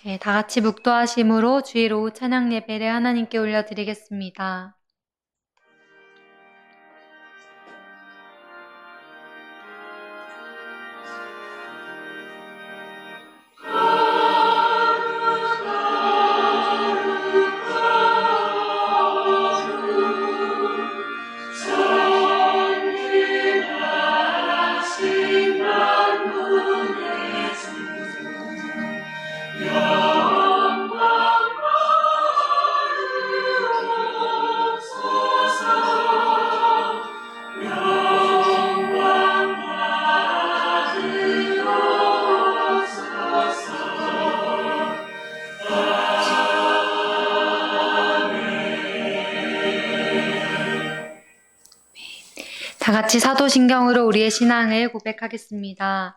네, 다 같이 묵도하심으로 주일 오후 찬양 예배를 하나님께 올려드리겠습니다. 다 같이 사도신경으로 우리의 신앙을 고백하겠습니다.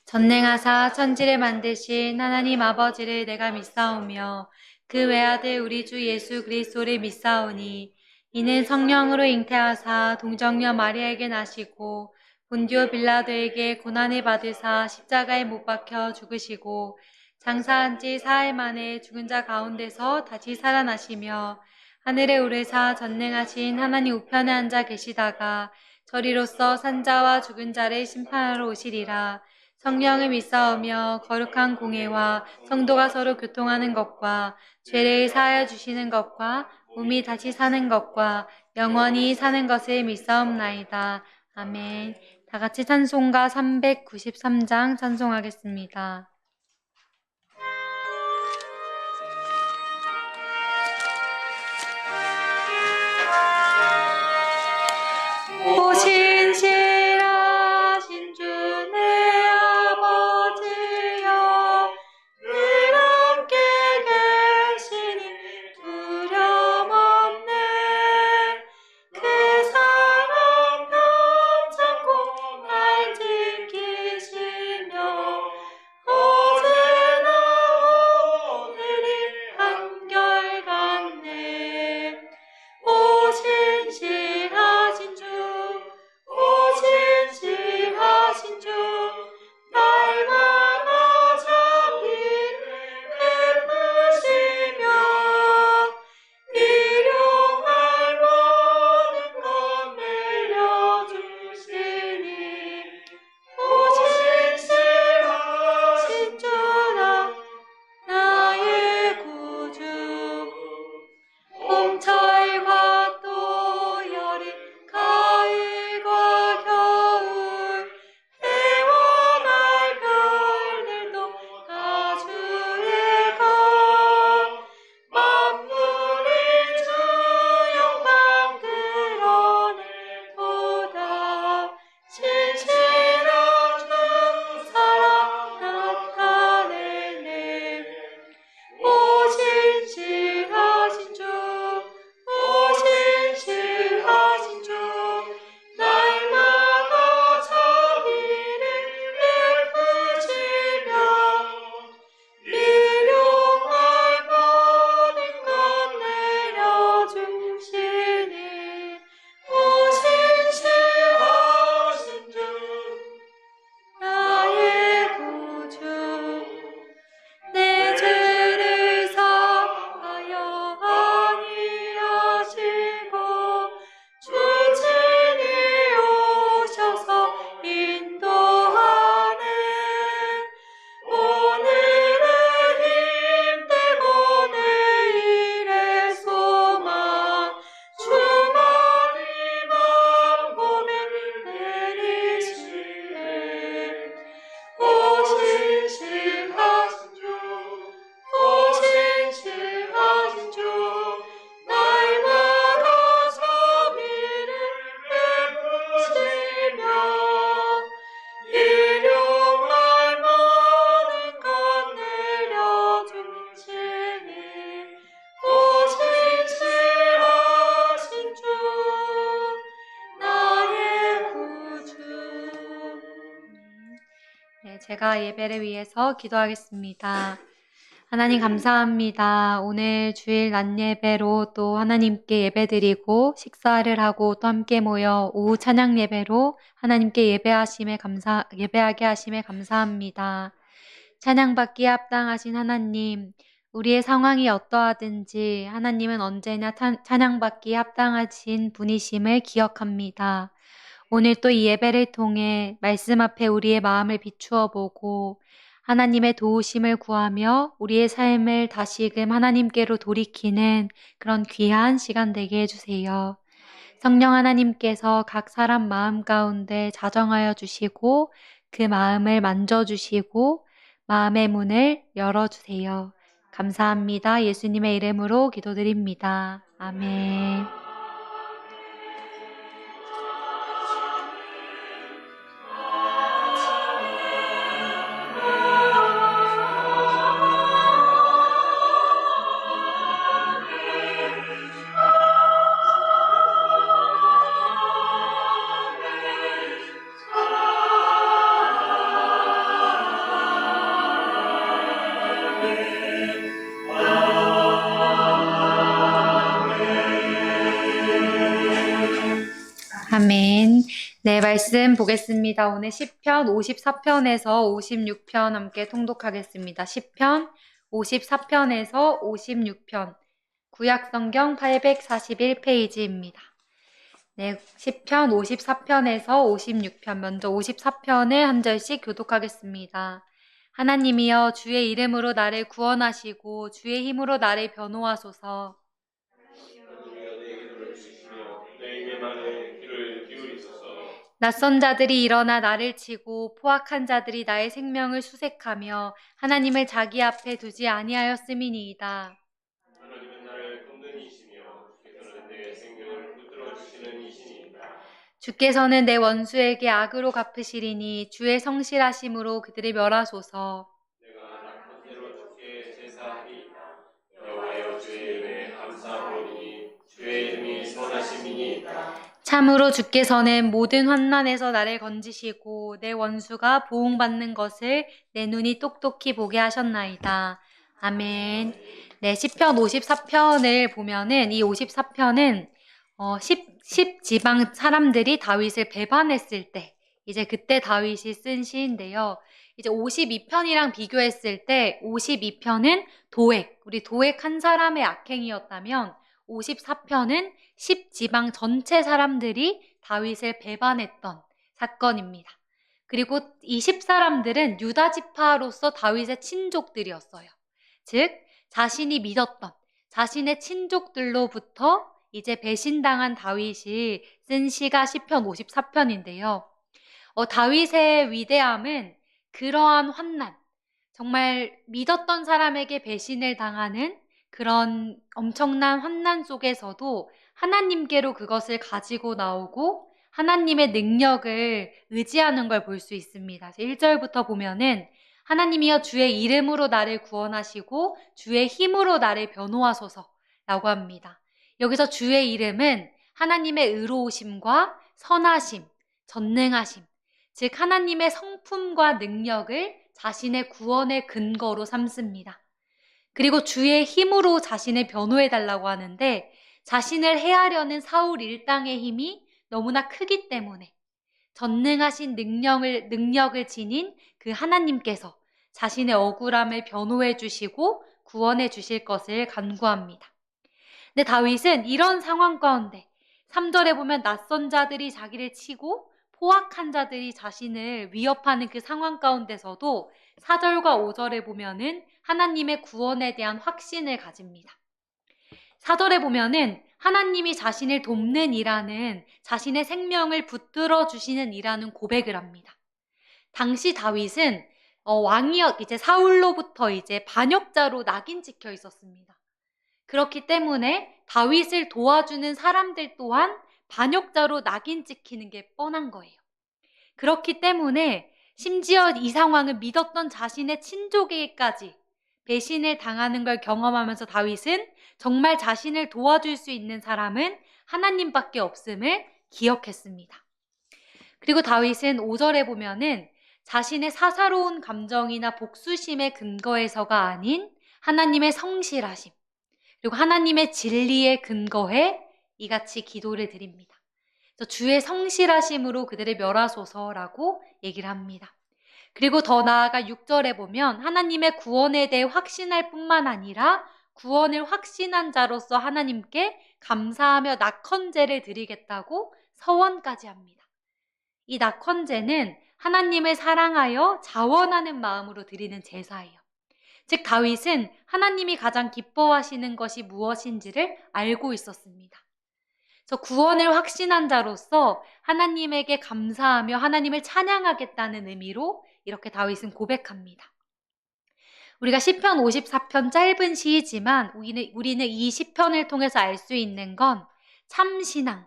전능하사 천지를 만드신 하나님 아버지를 내가 믿사오며 그 외아들 우리 주 예수 그리스도를 믿사오니 이는 성령으로 잉태하사 동정녀 마리아에게 나시고 본디오 빌라도에게 고난을 받으사 십자가에 못 박혀 죽으시고 장사한 지 사흘 만에 죽은 자 가운데서 다시 살아나시며 하늘에 오르사 전능하신 하나님 우편에 앉아 계시다가 저리로서 산자와 죽은 자를 심판하러 오시리라. 성령을 믿사오며 거룩한 공회와 성도가 서로 교통하는 것과 죄를 사하여 주시는 것과 몸이 다시 사는 것과 영원히 사는 것을 믿사옵나이다. 아멘. 다 같이 찬송가 393장 찬송하겠습니다. 오 신실하신 주 내 아버지여 늘 함께 계시니 두려움 없네. 그 사랑 편찮고 날 지키시며 어제나 오늘이 한결같네. 오 신실하신 주, 오 신실하신 주, 날마다 자비를 베푸시며 일용할 모든 것 내려주시니 오 신실하신 주나 나의 구주. 봄철과 또 여름, 가을과 겨울, 해와 달 별들도 다 주의 것. 만물이 주 영광 드러내도다. 신실한 주 사랑 나타내네. 오 신실하신 주, 오 신실하신 주, 날마다 자비를 베푸시며 일용할 모든 것 내려주시니 오 신실하신 주, 나의 구주. 내 죄를 사하여 안위하시고 주 친히 오셔서 인도하네. 오늘의 힘되고 내일의 소망 주만이 만봄에 내리시네. 오 신실하신 주, 오 신실하신 주, 날마다 자비를 베푸시며 일용할 모든 것 내려주시니 오 신실하신 주, 나의 구주. 네, 제가 예배를 위해서 기도하겠습니다. 하나님 감사합니다. 오늘 주일 낮 예배로 또 하나님께 예배드리고 식사를 하고 또 함께 모여 오후 찬양 예배로 하나님께 예배하게 하심에 감사합니다. 찬양받기에 합당하신 하나님, 우리의 상황이 어떠하든지 하나님은 언제나 찬양받기에 합당하신 분이심을 기억합니다. 오늘 또 이 예배를 통해 말씀 앞에 우리의 마음을 비추어 보고 하나님의 도우심을 구하며 우리의 삶을 다시금 하나님께로 돌이키는 그런 귀한 시간 되게 해주세요. 성령 하나님께서 각 사람 마음 가운데 자정하여 주시고 그 마음을 만져주시고 마음의 문을 열어주세요. 감사합니다. 예수님의 이름으로 기도드립니다. 아멘. 아멘. 네, 말씀 보겠습니다. 오늘 시편 54편에서 56편 함께 통독하겠습니다. 시편 54편에서 56편, 구약성경 841페이지입니다. 네, 시편 54편에서 56편, 먼저 54편을 한 절씩 교독하겠습니다. 하나님이여 주의 이름으로 나를 구원하시고 주의 힘으로 나를 변호하소서. 낯선 자들이 일어나 나를 치고 포악한 자들이 나의 생명을 수색하며 하나님을 자기 앞에 두지 아니하였음이니이다. 하나님은 나를 돕는 이시며 주께서는 내 생명을 붙들어 주시는 이시니이다. 주께서는 내 원수에게 악으로 갚으시리니 주의 성실하심으로 그들을 멸하소서. 내가 낙한 대로 주께 제사하리이다. 여호와여 주의 이름에 감사하오니 주의 이름이 선하심이니이다. 참으로 주께서는 모든 환난에서 나를 건지시고 내 원수가 보응받는 것을 내 눈이 똑똑히 보게 하셨나이다. 아멘. 네, 시편 54편을 보면은 이 54편은 10지방 사람들이 다윗을 배반했을 때 이제 그때 다윗이 쓴 시인데요. 이제 52편이랑 비교했을 때 52편은 우리 도액 한 사람의 악행이었다면 54편은 10지방 전체 사람들이 다윗을 배반했던 사건입니다. 그리고 이 10사람들은 유다 지파로서 다윗의 친족들이었어요. 즉 자신이 믿었던 자신의 친족들로부터 이제 배신당한 다윗이 쓴 시가 시편 54편인데요. 다윗의 위대함은 그러한 환난, 정말 믿었던 사람에게 배신을 당하는 그런 엄청난 환난 속에서도 하나님께로 그것을 가지고 나오고 하나님의 능력을 의지하는 걸 볼 수 있습니다. 1절부터 보면은 하나님이여 주의 이름으로 나를 구원하시고 주의 힘으로 나를 변호하소서 라고 합니다. 여기서 주의 이름은 하나님의 의로우심과 선하심, 전능하심, 즉 하나님의 성품과 능력을 자신의 구원의 근거로 삼습니다. 그리고 주의 힘으로 자신을 변호해달라고 하는데 자신을 해하려는 사울 일당의 힘이 너무나 크기 때문에 전능하신 능력을 지닌 그 하나님께서 자신의 억울함을 변호해 주시고 구원해 주실 것을 간구합니다. 근데 다윗은 이런 상황 가운데 3절에 보면 낯선 자들이 자기를 치고 포악한 자들이 자신을 위협하는 그 상황 가운데서도 4절과 5절에 보면은 하나님의 구원에 대한 확신을 가집니다. 4절에 보면은 하나님이 자신을 돕는 이라는 자신의 생명을 붙들어 주시는 이라는 고백을 합니다. 당시 다윗은 이제 사울로부터 이제 반역자로 낙인 찍혀 있었습니다. 그렇기 때문에 다윗을 도와주는 사람들 또한 반역자로 낙인 찍히는 게 뻔한 거예요. 그렇기 때문에 심지어 이 상황은 믿었던 자신의 친족에게까지 배신을 당하는 걸 경험하면서 다윗은 정말 자신을 도와줄 수 있는 사람은 하나님밖에 없음을 기억했습니다. 그리고 다윗은 5절에 보면은 자신의 사사로운 감정이나 복수심의 근거에서가 아닌 하나님의 성실하심, 그리고 하나님의 진리에 근거해 이같이 기도를 드립니다. 주의 성실하심으로 그들을 멸하소서라고 얘기를 합니다. 그리고 더 나아가 6절에 보면 하나님의 구원에 대해 확신할 뿐만 아니라 구원을 확신한 자로서 하나님께 감사하며 낙헌제를 드리겠다고 서원까지 합니다. 이 낙헌제는 하나님을 사랑하여 자원하는 마음으로 드리는 제사예요. 즉 다윗은 하나님이 가장 기뻐하시는 것이 무엇인지를 알고 있었습니다. 그래서 구원을 확신한 자로서 하나님에게 감사하며 하나님을 찬양하겠다는 의미로 이렇게 다윗은 고백합니다. 우리가 시편 54편 짧은 시이지만 우리는 이 시편을 통해서 알 수 있는 건 참신앙,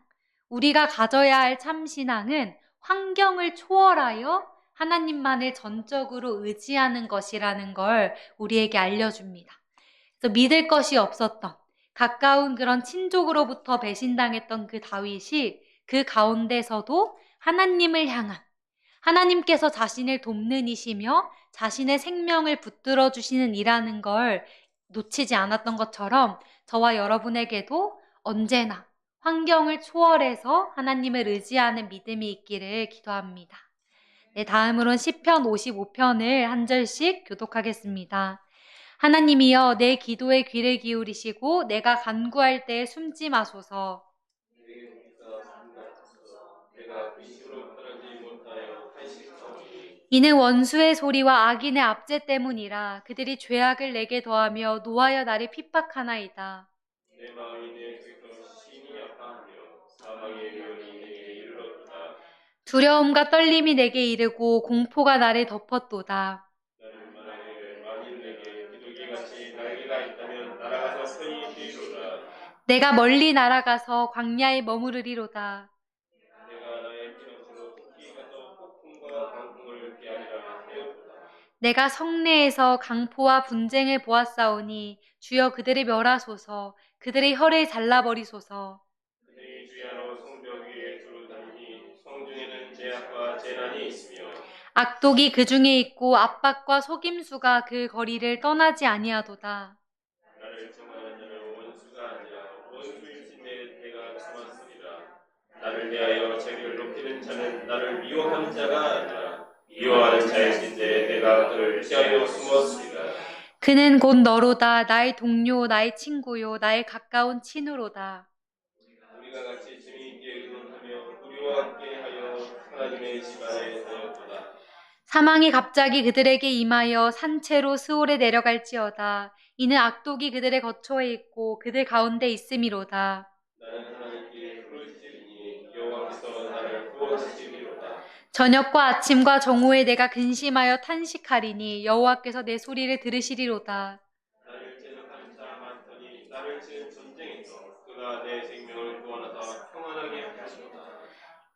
우리가 가져야 할 참신앙은 환경을 초월하여 하나님만을 전적으로 의지하는 것이라는 걸 우리에게 알려줍니다. 그래서 믿을 것이 없었던 가까운 그런 친족으로부터 배신당했던 그 다윗이 그 가운데서도 하나님을 향한, 하나님께서 자신을 돕는 이시며 자신의 생명을 붙들어 주시는 이라는 걸 놓치지 않았던 것처럼 저와 여러분에게도 언제나 환경을 초월해서 하나님을 의지하는 믿음이 있기를 기도합니다. 네, 다음으로는 시편 55편을 한 절씩 교독하겠습니다. 하나님이여 내 기도에 귀를 기울이시고 내가 간구할 때에 숨지 마소서. 내가 빛으로 떨어지지 못하여 탄식하오니 이는 원수의 소리와 악인의 압제 때문이라. 그들이 죄악을 내게 더하며 노하여 나를 핍박하나이다. 내 마음이 내 곁으로 심히 아파하며 사망의 위험이 내게 이르렀도다. 두려움과 떨림이 내게 이르고 공포가 나를 덮었도다. 나는 말하기를 만일 내게 비둘기같이 날개가 있다면 날아가서 편히 뛰리로다. 내가 멀리 날아가서 광야에 머무르리로다. 내가 나의 피난처로 토끼 같은 폭풍과 강풍을 피하리라 하였도다. 내가 성내에서 강포와 분쟁을 보았사오니 주여 그들을 멸하소서. 그들의 혀를 잘라버리소서. 그들이 주야로 성벽 위에 두루 다니니 성중에는 제약과 재난이 있으며 악독이 그 중에 있고 압박과 속임수가 그 거리를 떠나지 아니하도다. 나를 청하는 자는 원수가 아니라 원수일진데 내가 참았으리라. 나를 대하여 자기를 높이는 자는 나를 미워하는 자가 아니라 미워하는 자일진데 내가 그를 피하여 숨었으리라. 그는 곧 너로다. 나의 동료, 나의 친구요, 나의 가까운 친우로다. 우리가 같이 재미있게 의논하며 우리와 함께하여 하나님의 집안에 하였도다. 사망이 갑자기 그들에게 임하여 산채로 스올에 내려갈지어다. 이는 악독이 그들의 거처에 있고 그들 가운데 있음이로다. 나는 하나님께 부르짖으리니 여호와께서 나를 구원하시리로다. 저녁과 아침과 정오에 내가 근심하여 탄식하리니 여호와께서 내 소리를 들으시리로다. 나를 제적하는 자 많더니 나를 치는 전쟁에서 그가 내 생명을 구원하사 평안하게 하시도다.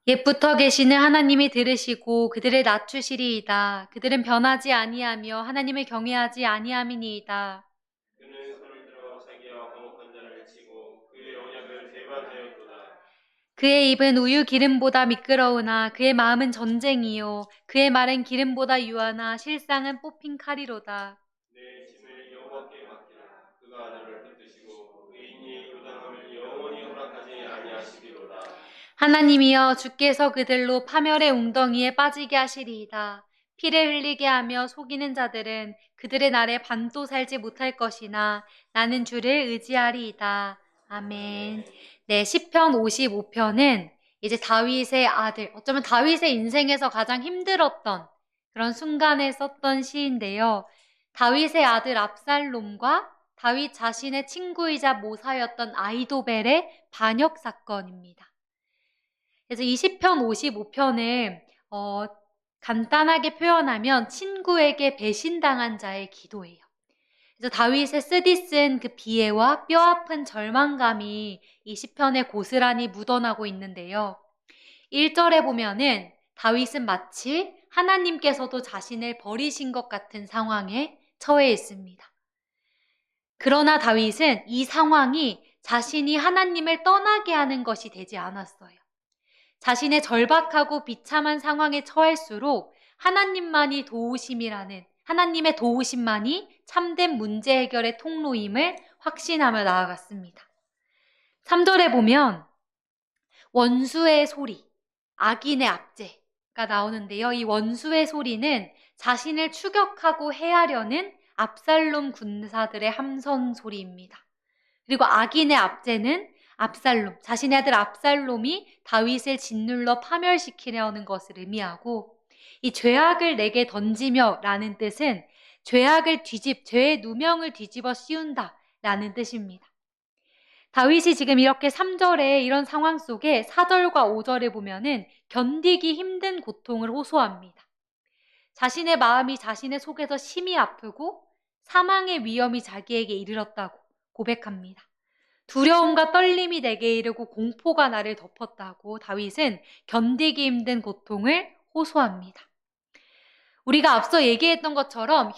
옛부터 계시는 하나님이 들으시고 그들을 낮추시리이다. 그들은 변하지 아니하며 하나님을 경외하지 아니함이니이다. 그는 손을 들어 자기와 화목한 자를 치고 그의 언약을 배반하였도다. 그의 입은 우유 기름보다 미끄러우나 그의 마음은 전쟁이요. 그의 말은 기름보다 유하나 실상은 뽑힌 칼이로다. 내 짐을 여호와께 맡기라. 그가 나를 붙드시고 의인이 요당함을 영원히 허락하지 아니하시리로다. 하나님이여 주께서 그들로 파멸의 웅덩이에 빠지게 하시리이다. 피를 흘리게 하며 속이는 자들은 그들의 날에 반도 살지 못할 것이나 나는 주를 의지하리이다. 아멘. 네, 시편 55편은 이제 다윗의 아들, 어쩌면 다윗의 인생에서 가장 힘들었던 그런 순간에 썼던 시인데요. 다윗의 아들 압살롬과 다윗 자신의 친구이자 모사였던 아이도벨의 반역 사건입니다. 그래서 이 시편 55편을 간단하게 표현하면 친구에게 배신당한 자의 기도예요. 그래서 다윗의 쓰디쓴 그 비애와 뼈아픈 절망감이 이 시편에 고스란히 묻어나고 있는데요. 1절에 보면은 다윗은 마치 하나님께서도 자신을 버리신 것 같은 상황에 처해 있습니다. 그러나 다윗은 이 상황이 자신이 하나님을 떠나게 하는 것이 되지 않았어요. 자신의 절박하고 비참한 상황에 처할수록 하나님만이 도우심이라는 하나님의 도우심만이 참된 문제 해결의 통로임을 확신하며 나아갔습니다. 3절에 보면 원수의 소리, 악인의 압제가 나오는데요. 이 원수의 소리는 자신을 추격하고 해하려는 압살롬 군사들의 함성 소리입니다. 그리고 악인의 압제는 압살롬, 자신의 아들 압살롬이 다윗을 짓눌러 파멸시키려는 것을 의미하고, 이 죄악을 내게 던지며 라는 뜻은 죄의 누명을 뒤집어 씌운다 라는 뜻입니다. 다윗이 지금 이렇게 3절에 이런 상황 속에 4절과 5절에 보면은 견디기 힘든 고통을 호소합니다. 자신의 마음이 자신의 속에서 심히 아프고 사망의 위험이 자기에게 이르렀다고 고백합니다. 두려움과 떨림이 내게 이르고 공포가 나를 덮었다고 다윗은 견디기 힘든 고통을 호소합니다. 우리가 앞서 얘기했던 것처럼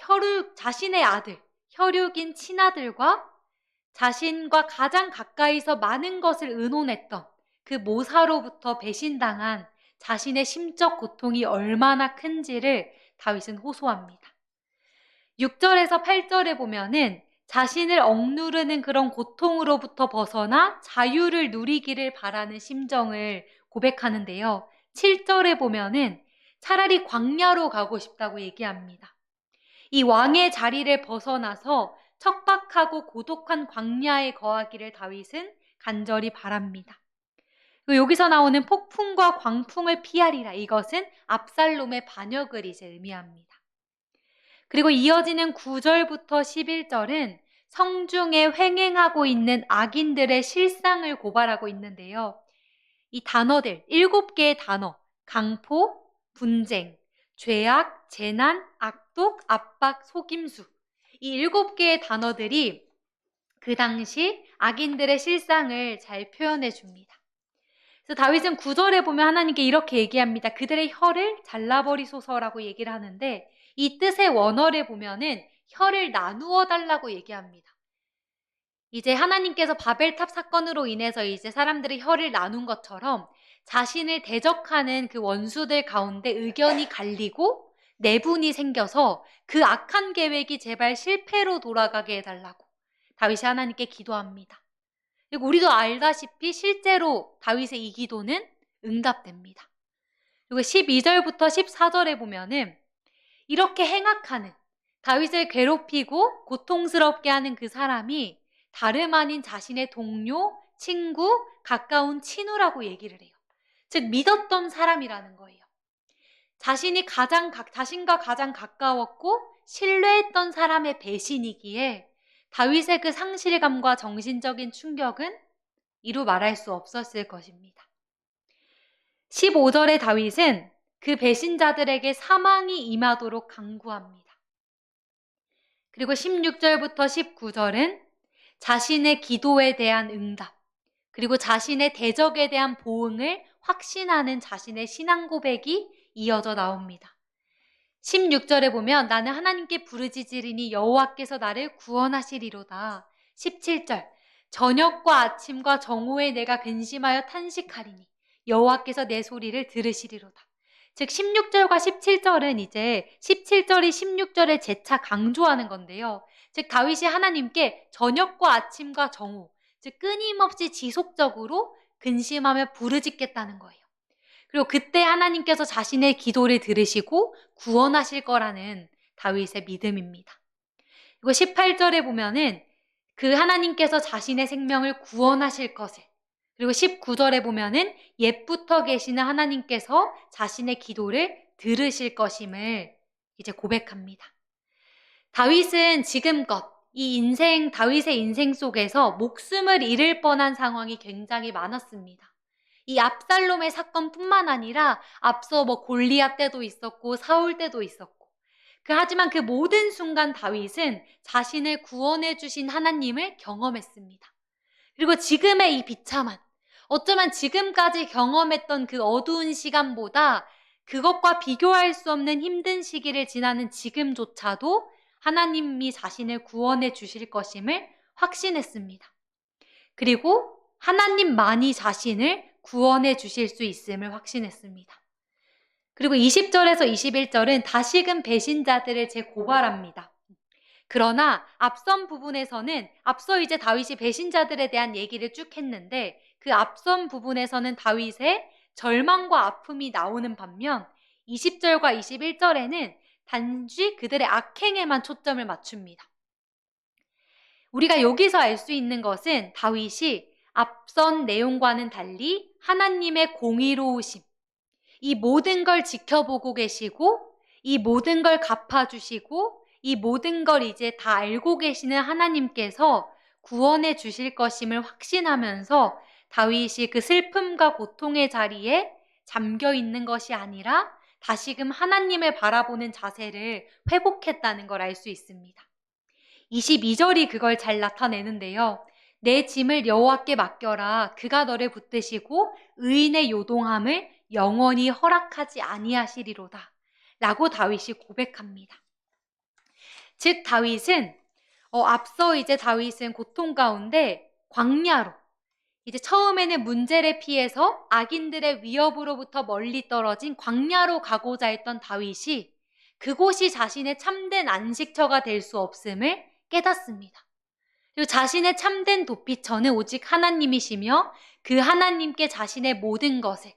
자신의 아들, 혈육인 친아들과 자신과 가장 가까이서 많은 것을 의논했던 그 모사로부터 배신당한 자신의 심적 고통이 얼마나 큰지를 다윗은 호소합니다. 6절에서 8절에 보면은 자신을 억누르는 그런 고통으로부터 벗어나 자유를 누리기를 바라는 심정을 고백하는데요. 7절에 보면은 차라리 광야로 가고 싶다고 얘기합니다. 이 왕의 자리를 벗어나서 척박하고 고독한 광야에 거하기를 다윗은 간절히 바랍니다. 그리고 여기서 나오는 폭풍과 광풍을 피하리라, 이것은 압살롬의 반역을 이제 의미합니다. 그리고 이어지는 9절부터 11절은 성중에 횡행하고 있는 악인들의 실상을 고발하고 있는데요. 이 단어들, 7개의 단어, 강포, 분쟁, 죄악, 재난, 악독, 압박, 속임수, 이 7개의 단어들이 그 당시 악인들의 실상을 잘 표현해 줍니다. 그래서 다윗은 9절에 보면 하나님께 이렇게 얘기합니다. 그들의 혀를 잘라버리소서라고 얘기를 하는데, 이 뜻의 원어를 보면은 혀를 나누어 달라고 얘기합니다. 이제 하나님께서 바벨탑 사건으로 인해서 이제 사람들의 혀를 나눈 것처럼 자신을 대적하는 그 원수들 가운데 의견이 갈리고 내분이 생겨서 그 악한 계획이 제발 실패로 돌아가게 해달라고 다윗이 하나님께 기도합니다. 그리고 우리도 알다시피 실제로 다윗의 이 기도는 응답됩니다. 그리고 12절부터 14절에 보면은 이렇게 행악하는, 다윗을 괴롭히고 고통스럽게 하는 그 사람이 다름 아닌 자신의 동료, 친구, 가까운 친구라고 얘기를 해요. 즉 믿었던 사람이라는 거예요. 자신과 가장 가까웠고 신뢰했던 사람의 배신이기에 다윗의 그 상실감과 정신적인 충격은 이루 말할 수 없었을 것입니다. 15절의 다윗은 그 배신자들에게 사망이 임하도록 간구합니다. 그리고 16절부터 19절은 자신의 기도에 대한 응답, 그리고 자신의 대적에 대한 보응을 확신하는 자신의 신앙 고백이 이어져 나옵니다. 16절에 보면 나는 하나님께 부르짖으리니 여호와께서 나를 구원하시리로다. 17절 저녁과 아침과 정오에 내가 근심하여 탄식하리니 여호와께서 내 소리를 들으시리로다. 즉 16절과 17절은 이제 17절이 16절을 재차 강조하는 건데요. 즉 다윗이 하나님께 저녁과 아침과 정오, 즉 끊임없이 지속적으로 근심하며 부르짖겠다는 거예요. 그리고 그때 하나님께서 자신의 기도를 들으시고 구원하실 거라는 다윗의 믿음입니다. 그리고 18절에 보면은 그 하나님께서 자신의 생명을 구원하실 것을, 그리고 19절에 보면은 옛부터 계시는 하나님께서 자신의 기도를 들으실 것임을 이제 고백합니다. 다윗은 지금껏 다윗의 인생 속에서 목숨을 잃을 뻔한 상황이 굉장히 많았습니다. 이 압살롬의 사건뿐만 아니라 앞서 골리앗 때도 있었고 사울 때도 있었고, 하지만 그 모든 순간 다윗은 자신을 구원해 주신 하나님을 경험했습니다. 그리고 지금의 이 비참한, 어쩌면 지금까지 경험했던 그 어두운 시간보다 그것과 비교할 수 없는 힘든 시기를 지나는 지금조차도 하나님이 자신을 구원해 주실 것임을 확신했습니다. 그리고 하나님만이 자신을 구원해 주실 수 있음을 확신했습니다. 그리고 20절에서 21절은 다시금 배신자들을 재고발합니다. 그러나 앞서 이제 다윗이 배신자들에 대한 얘기를 쭉 했는데, 그 앞선 부분에서는 다윗의 절망과 아픔이 나오는 반면 20절과 21절에는 단지 그들의 악행에만 초점을 맞춥니다. 우리가 여기서 알 수 있는 것은 다윗이 앞선 내용과는 달리 하나님의 공의로우심, 이 모든 걸 지켜보고 계시고 이 모든 걸 갚아주시고 이 모든 걸 이제 다 알고 계시는 하나님께서 구원해 주실 것임을 확신하면서 다윗이 그 슬픔과 고통의 자리에 잠겨 있는 것이 아니라 다시금 하나님을 바라보는 자세를 회복했다는 걸 알 수 있습니다. 22절이 그걸 잘 나타내는데요. 내 짐을 여호와께 맡겨라. 그가 너를 붙드시고 의인의 요동함을 영원히 허락하지 아니하시리로다. 라고 다윗이 고백합니다. 즉 다윗은 앞서 이제 다윗은 고통 가운데 광야로 이제 처음에는 문제를 피해서 악인들의 위협으로부터 멀리 떨어진 광야로 가고자 했던 다윗이 그곳이 자신의 참된 안식처가 될 수 없음을 깨닫습니다. 그리고 자신의 참된 도피처는 오직 하나님이시며 그 하나님께 자신의 모든 것을,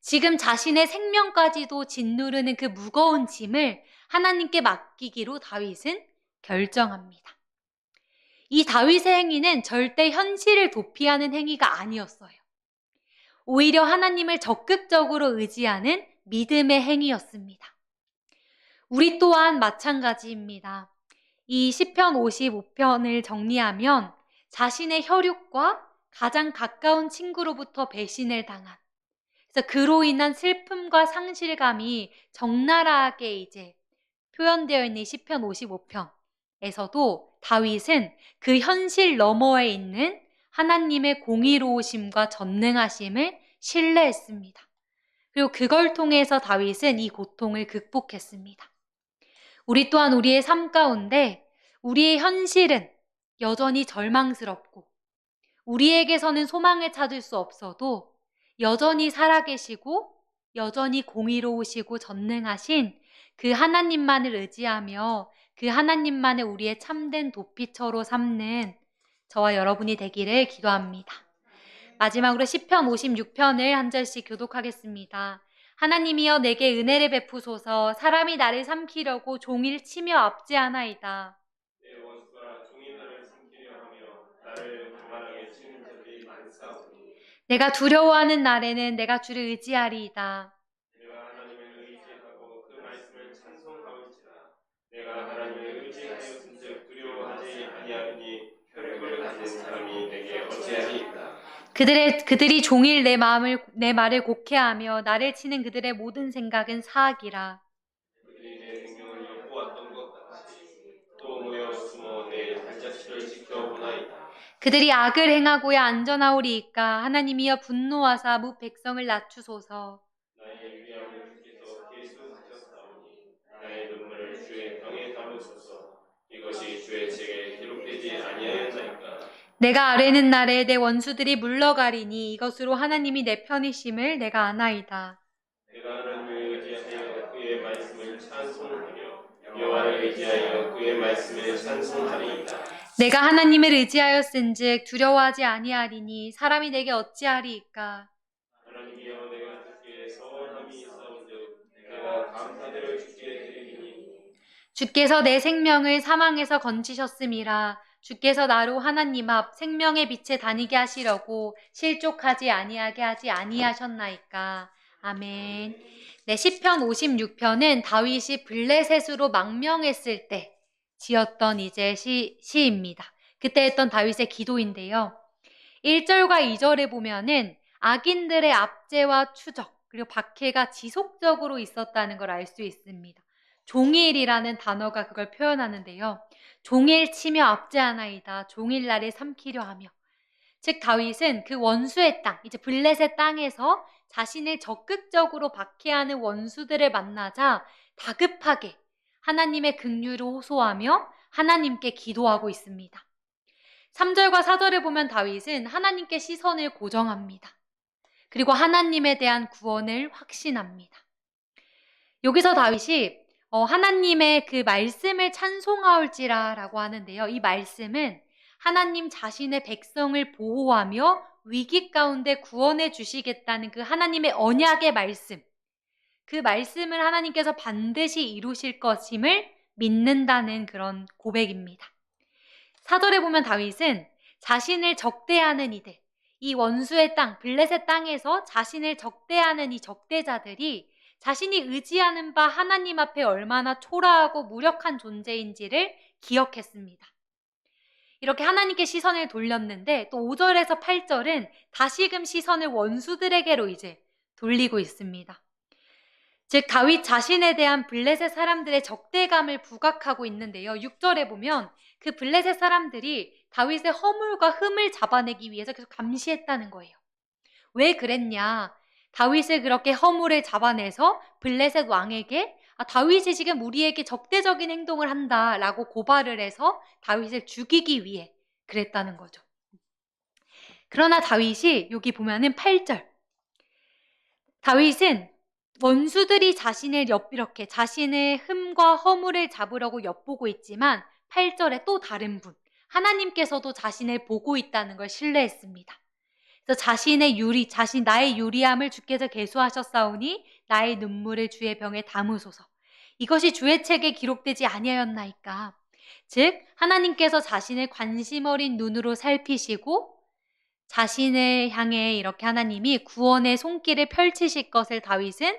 지금 자신의 생명까지도 짓누르는 그 무거운 짐을 하나님께 맡기기로 다윗은 결정합니다. 이 다윗의 행위는 절대 현실을 도피하는 행위가 아니었어요. 오히려 하나님을 적극적으로 의지하는 믿음의 행위였습니다. 우리 또한 마찬가지입니다. 이 시편 55편을 정리하면 자신의 혈육과 가장 가까운 친구로부터 배신을 당한, 그래서 그로 인한 슬픔과 상실감이 적나라하게 이제 표현되어 있는 시편 55편에서도 다윗은 그 현실 너머에 있는 하나님의 공의로우심과 전능하심을 신뢰했습니다. 그리고 그걸 통해서 다윗은 이 고통을 극복했습니다. 우리 또한 우리의 삶 가운데 우리의 현실은 여전히 절망스럽고 우리에게서는 소망을 찾을 수 없어도 여전히 살아계시고 여전히 공의로우시고 전능하신 그 하나님만을 의지하며 그 하나님만을 우리의 참된 도피처로 삼는 저와 여러분이 되기를 기도합니다. 마지막으로 시편 56편을 한 절씩 교독하겠습니다. 하나님이여 내게 은혜를 베푸소서. 사람이 나를 삼키려고 종일 치며 압제하나이다. 내 원수가 종이 나를 삼키려 하며 나를 교만하게 치는 자들이 많사오니 내가 두려워하는 날에는 내가 주를 의지하리이다. 내가 하나님을 의지하고 그 말씀을 찬송하올지라. 내가 하나님을 의지하였은즉 두려워하지 아니하리니 혈육을 가진 사람이 내게 어찌하리이까. 그들이 종일 내 말을 곡해하며 나를 치는 그들의 모든 생각은 사악이라. 그들이 내 생명을 엿보았던 것 같이 또 모여 숨어 내 발자취를 지켜보나이다. 그들이 악을 행하고야 안전하오리이까. 하나님이여 분노하사 무 백성을 낮추소서. 나의 위함을 주께서 계수하셨사오니 나의 눈물을 주의 병에 담으소서. 이것이 주의 책에 기록되지 아니하였나이까. 내가 아뢰는 날에 내 원수들이 물러가리니 이것으로 하나님이 내 편이심을 내가 아나이다. 내가 하나님을 의지하여 그의 말씀을 찬송하며 여호와를 의지하여 그의 말씀을 찬송하리이다. 내가 하나님을 의지하였은즉 두려워하지 아니하리니 사람이 내게 어찌하리이까. 하나님이여 내가 주께 서원함이 있사온즉 내가 감사대로 주께 드리리니 주께서 내 생명을 사망에서 건지셨음이라. 주께서 나로 하나님 앞 생명의 빛에 다니게 하시려고 실족하지 아니하게 하지 아니하셨나이까. 아멘. 네, 시편 56편은 다윗이 블레셋으로 망명했을 때 지었던 이제 시입니다. 그때 했던 다윗의 기도인데요. 1절과 2절에 보면은 악인들의 압제와 추적 그리고 박해가 지속적으로 있었다는 걸 알 수 있습니다. 종일이라는 단어가 그걸 표현하는데요. 종일 치며 압제하나이다. 종일 나를 삼키려 하며. 즉 다윗은 그 원수의 땅, 이제 블레셋 땅에서 자신을 적극적으로 박해하는 원수들을 만나자 다급하게 하나님의 긍휼을 호소하며 하나님께 기도하고 있습니다. 3절과 4절을 보면 다윗은 하나님께 시선을 고정합니다. 그리고 하나님에 대한 구원을 확신합니다. 여기서 다윗이 하나님의 그 말씀을 찬송하올지라 라고 하는데요. 이 말씀은 하나님 자신의 백성을 보호하며 위기 가운데 구원해 주시겠다는 그 하나님의 언약의 말씀, 그 말씀을 하나님께서 반드시 이루실 것임을 믿는다는 그런 고백입니다. 4절에 보면 다윗은 자신을 적대하는 이들, 이 원수의 땅, 블레셋 땅에서 자신을 적대하는 이 적대자들이 자신이 의지하는 바 하나님 앞에 얼마나 초라하고 무력한 존재인지를 기억했습니다. 이렇게 하나님께 시선을 돌렸는데 또 5절에서 8절은 다시금 시선을 원수들에게로 이제 돌리고 있습니다. 즉 다윗 자신에 대한 블레셋 사람들의 적대감을 부각하고 있는데요. 6절에 보면 그 블레셋 사람들이 다윗의 허물과 흠을 잡아내기 위해서 계속 감시했다는 거예요. 왜 그랬냐? 다윗을 그렇게 허물을 잡아내서 블레셋 왕에게 다윗이 지금 우리에게 적대적인 행동을 한다라고 고발을 해서 다윗을 죽이기 위해 그랬다는 거죠. 그러나 다윗이 여기 보면은 8절, 다윗은 원수들이 자신을 이렇게 자신의 흠과 허물을 잡으려고 엿보고 있지만 8절에 또 다른 분, 하나님께서도 자신을 보고 있다는 걸 신뢰했습니다. 그래서 나의 유리함을 주께서 계수하셨사오니 나의 눈물을 주의 병에 담으소서. 이것이 주의 책에 기록되지 아니하였나이까. 즉 하나님께서 자신을 관심 어린 눈으로 살피시고 자신을 향해 이렇게 하나님이 구원의 손길을 펼치실 것을 다윗은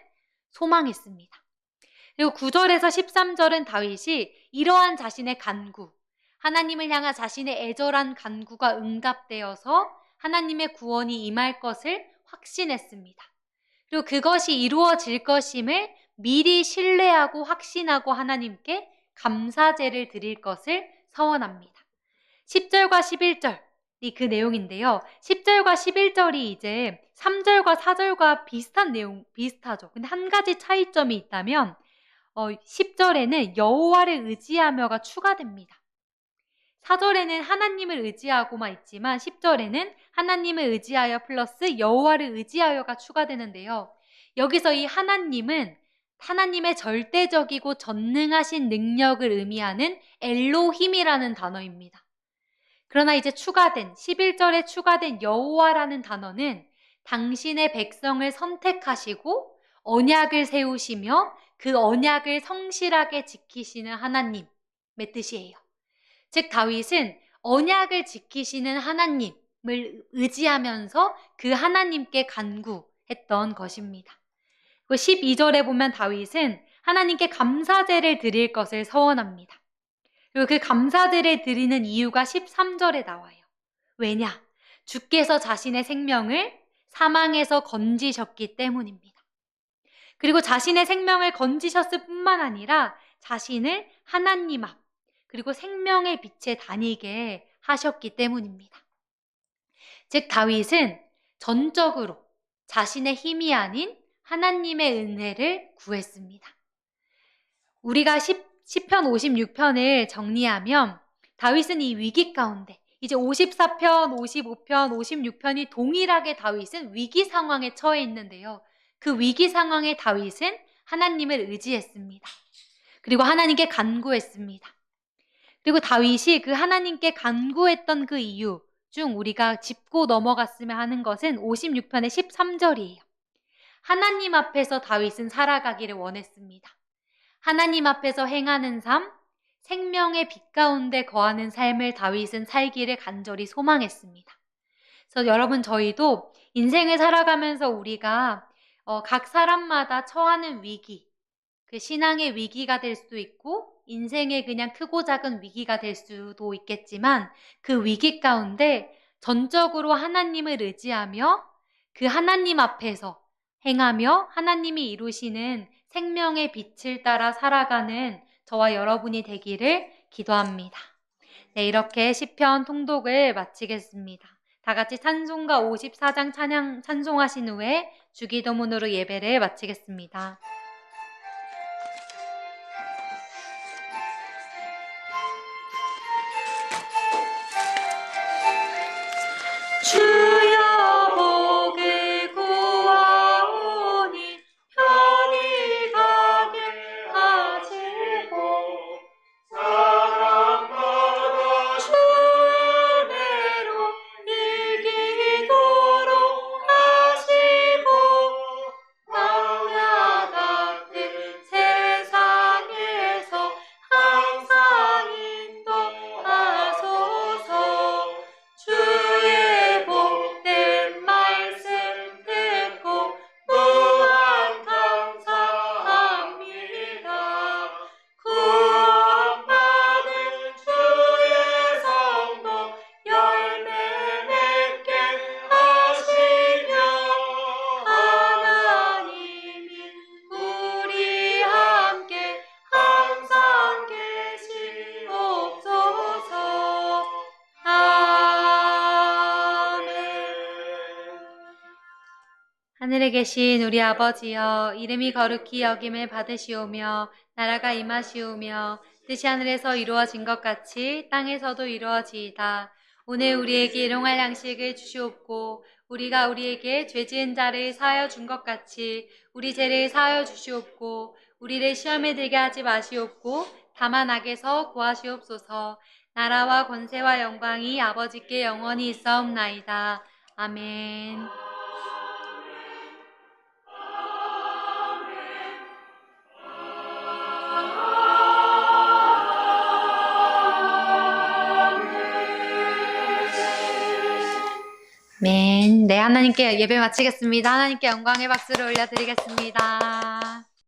소망했습니다. 그리고 9절에서 13절은 다윗이 이러한 자신의 간구, 하나님을 향한 자신의 애절한 간구가 응답되어서 하나님의 구원이 임할 것을 확신했습니다. 그리고 그것이 이루어질 것임을 미리 신뢰하고 확신하고 하나님께 감사제를 드릴 것을 서원합니다. 10절과 11절이 그 내용인데요. 10절과 11절이 이제 3절과 4절과 비슷하죠. 근데 한 가지 차이점이 있다면 10절에는 여호와를 의지하며가 추가됩니다. 4절에는 하나님을 의지하고만 있지만 10절에는 하나님을 의지하여 플러스 여호와를 의지하여가 추가되는데요. 여기서 이 하나님은 하나님의 절대적이고 전능하신 능력을 의미하는 엘로힘이라는 단어입니다. 그러나 이제 11절에 추가된 여호와라는 단어는 당신의 백성을 선택하시고 언약을 세우시며 그 언약을 성실하게 지키시는 하나님의 뜻이에요. 즉 다윗은 언약을 지키시는 하나님을 의지하면서 그 하나님께 간구했던 것입니다. 12절에 보면 다윗은 하나님께 감사제를 드릴 것을 서원합니다. 그리고 그 감사제를 드리는 이유가 13절에 나와요. 왜냐? 주께서 자신의 생명을 사망에서 건지셨기 때문입니다. 그리고 자신의 생명을 건지셨을 뿐만 아니라 자신을 하나님 앞 그리고 생명의 빛에 다니게 하셨기 때문입니다. 즉 다윗은 전적으로 자신의 힘이 아닌 하나님의 은혜를 구했습니다. 우리가 시편 56편을 정리하면 다윗은 이 위기 가운데 이제 54편, 55편, 56편이 동일하게 다윗은 위기 상황에 처해 있는데요. 그 위기 상황에 다윗은 하나님을 의지했습니다. 그리고 하나님께 간구했습니다. 그리고 다윗이 그 하나님께 간구했던 그 이유 중 우리가 짚고 넘어갔으면 하는 것은 56편의 13절이에요. 하나님 앞에서 다윗은 살아가기를 원했습니다. 하나님 앞에서 행하는 삶, 생명의 빛 가운데 거하는 삶을 다윗은 살기를 간절히 소망했습니다. 그래서 여러분 저희도 인생을 살아가면서 우리가 각 사람마다 처하는 위기, 그 신앙의 위기가 될 수도 있고 인생의 그냥 크고 작은 위기가 될 수도 있겠지만 그 위기 가운데 전적으로 하나님을 의지하며 그 하나님 앞에서 행하며 하나님이 이루시는 생명의 빛을 따라 살아가는 저와 여러분이 되기를 기도합니다. 네, 이렇게 시편 통독을 마치겠습니다. 다 같이 찬송가 54장 찬송하신 후에 주기도문으로 예배를 마치겠습니다. 주여 복을 구하오니 편히 가게 하시고 사랑받아 은혜로 이기도록 하시고 광야가 하늘에 계신 우리 아버지여, 이름이 거룩히 여김을 받으시오며, 나라가 임하시오며, 뜻이 하늘에서 이루어진 것 같이 땅에서도 이루어지이다. 오늘 우리에게 일용할 양식을 주시옵고, 우리가 우리에게 죄 지은 자를 사하여 준 것 같이 우리 죄를 사하여 주시옵고, 우리를 시험에 들게 하지 마시옵고, 다만 악에서 구하시옵소서. 나라와 권세와 영광이 아버지께 영원히 있사옵나이다. 아멘. 아멘. 네, 하나님께 예배 마치겠습니다. 하나님께 영광의 박수를 올려드리겠습니다.